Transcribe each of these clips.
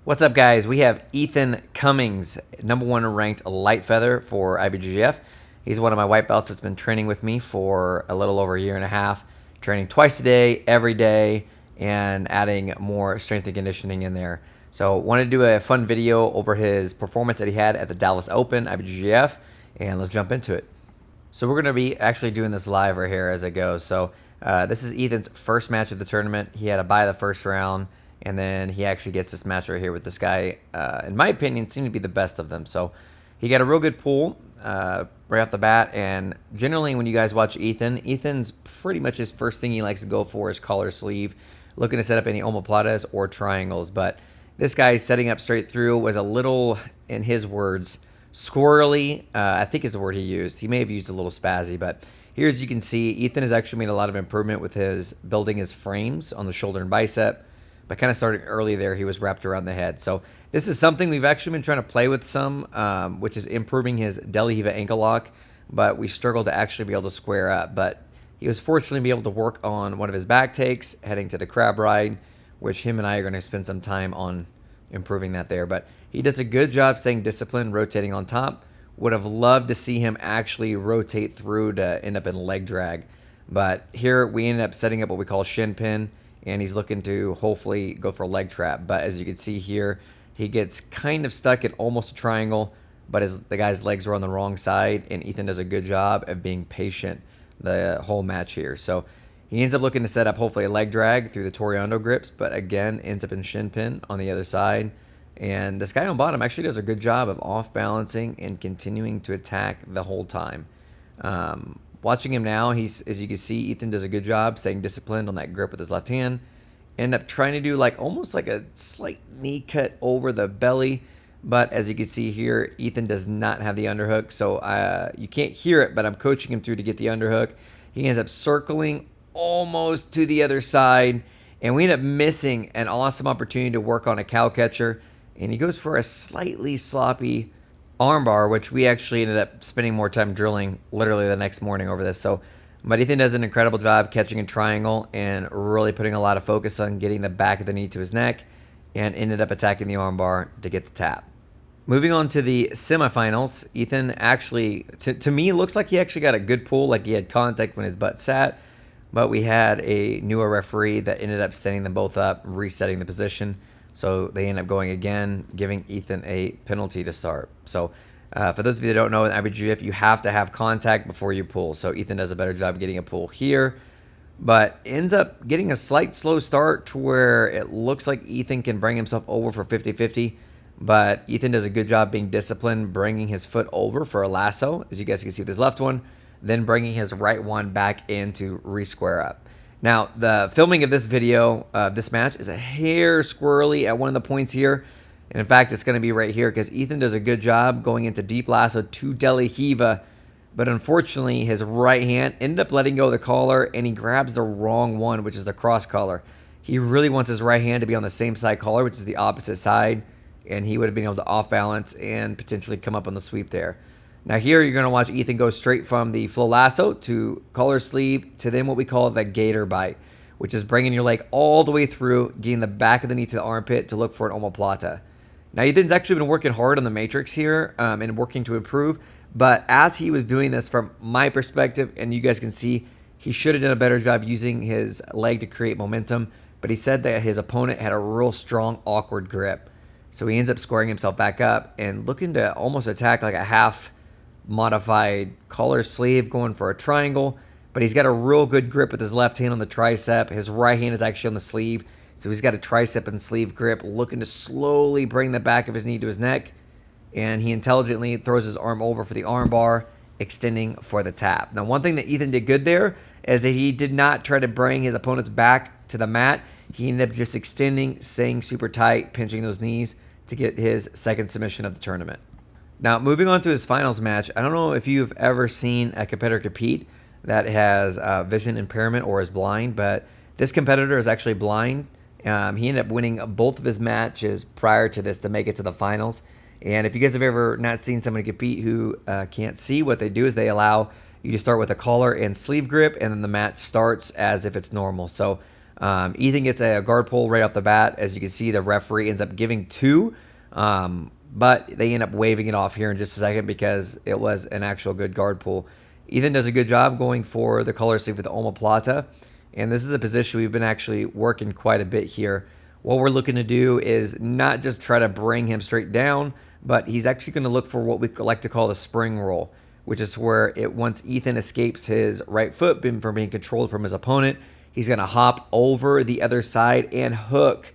What's up, guys? We have Ethan Cummings, #1 ranked light feather for IBJJF. He's one of my white belts that's been training with me for a little over a year and a half, training twice a day, every day, and adding more strength and conditioning in there. So wanted to do a fun video over his performance that he had at the Dallas Open, IBJJF, and let's jump into it. So we're going to be actually doing this live right here as it goes. So this is Ethan's first match of the tournament. He had a bye the first round, and then he actually gets this match right here with this guy. In my opinion, seemed to be the best of them. So he got a real good pull right off the bat. And generally, when you guys watch Ethan's pretty much his first thing he likes to go for is collar sleeve, looking to set up any omoplatas or triangles. But this guy setting up straight through was a little, in his words, squirrely, I think is the word he used. He may have used a little spazzy, but here, as you can see, Ethan has actually made a lot of improvement with his building his frames on the shoulder and bicep. But kind of starting early there, he was wrapped around the head. So this is something we've actually been trying to play with some, which is improving his De La Riva ankle lock. But we struggled to actually be able to square up. But he was fortunately be able to work on one of his back takes, heading to the crab ride, which him and I are going to spend some time on improving that there. But he does a good job staying disciplined, rotating on top. Would have loved to see him actually rotate through to end up in leg drag. But here we ended up setting up what we call shin pin, and he's looking to hopefully go for a leg trap. But as you can see here, he gets kind of stuck at almost a triangle, but the guy's legs were on the wrong side, and Ethan does a good job of being patient the whole match here. So he ends up looking to set up hopefully a leg drag through the Toriando grips, but again, ends up in shin pin on the other side. And this guy on bottom actually does a good job of off-balancing and continuing to attack the whole time. Watching him now, as you can see, Ethan does a good job staying disciplined on that grip with his left hand. End up trying to do almost like a slight knee cut over the belly. But as you can see here, Ethan does not have the underhook. So you can't hear it, but I'm coaching him through to get the underhook. He ends up circling almost to the other side. And we end up missing an awesome opportunity to work on a cow catcher. And he goes for a slightly sloppy armbar, which we actually ended up spending more time drilling literally the next morning over this. So, but Ethan does an incredible job catching a triangle and really putting a lot of focus on getting the back of the knee to his neck, and ended up attacking the armbar to get the tap. Moving on to the semifinals, Ethan actually, to me, looks like he actually got a good pull, like he had contact when his butt sat, but we had a newer referee that ended up standing them both up, resetting the position. So they end up going again, giving Ethan a penalty to start. So for those of you that don't know, in IBJJF, you have to have contact before you pull. So Ethan does a better job getting a pull here, but ends up getting a slight slow start to where it looks like Ethan can bring himself over for 50-50. But Ethan does a good job being disciplined, bringing his foot over for a lasso, as you guys can see with his left one, then bringing his right one back in to re-square up. Now, the filming of this video, this match, is a hair squirrely at one of the points here. And in fact, it's going to be right here because Ethan does a good job going into deep lasso to De La Riva. But unfortunately, his right hand ended up letting go of the collar, and he grabs the wrong one, which is the cross collar. He really wants his right hand to be on the same side collar, which is the opposite side. And he would have been able to off balance and potentially come up on the sweep there. Now here you're going to watch Ethan go straight from the flow lasso to collar sleeve to then what we call the gator bite, which is bringing your leg all the way through, getting the back of the knee to the armpit to look for an omoplata. Now Ethan's actually been working hard on the matrix here and working to improve, but as he was doing this from my perspective, and you guys can see, he should have done a better job using his leg to create momentum, but he said that his opponent had a real strong, awkward grip. So he ends up squaring himself back up and looking to almost attack like a half modified collar sleeve, going for a triangle, but he's got a real good grip with his left hand on the tricep. His right hand is actually on the sleeve, so he's got a tricep and sleeve grip, looking to slowly bring the back of his knee to his neck, and he intelligently throws his arm over for the arm bar, extending for the tap. Now, one thing that Ethan did good there is that he did not try to bring his opponent's back to the mat. He ended up just extending, staying super tight, pinching those knees to get his second submission of the tournament. Now, moving on to his finals match, I don't know if you've ever seen a competitor compete that has vision impairment or is blind, but this competitor is actually blind. He ended up winning both of his matches prior to this to make it to the finals. And if you guys have ever not seen somebody compete who can't see, what they do is they allow you to start with a collar and sleeve grip, and then the match starts as if it's normal. So Ethan gets a guard pull right off the bat. As you can see, the referee ends up giving 2, but they end up waving it off here in just a second because it was an actual good guard pull. Ethan does a good job going for the collar sleeve with the omoplata, and this is a position we've been actually working quite a bit here. What we're looking to do is not just try to bring him straight down, but he's actually going to look for what we like to call the spring roll, which is where once Ethan escapes his right foot from being controlled from his opponent, he's going to hop over the other side and hook,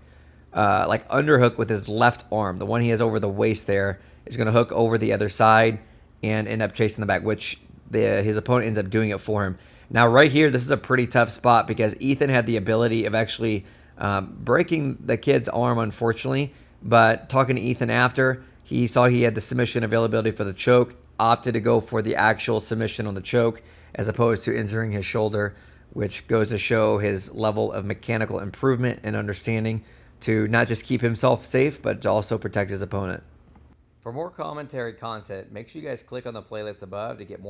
like underhook with his left arm. The one he has over the waist there is going to hook over the other side and end up chasing the back, which his opponent ends up doing it for him. Now right here, this is a pretty tough spot because Ethan had the ability of actually breaking the kid's arm, unfortunately. But talking to Ethan after, he saw he had the submission availability for the choke, opted to go for the actual submission on the choke as opposed to injuring his shoulder, which goes to show his level of mechanical improvement and understanding to not just keep himself safe, but to also protect his opponent. For more commentary content, make sure you guys click on the playlist above to get more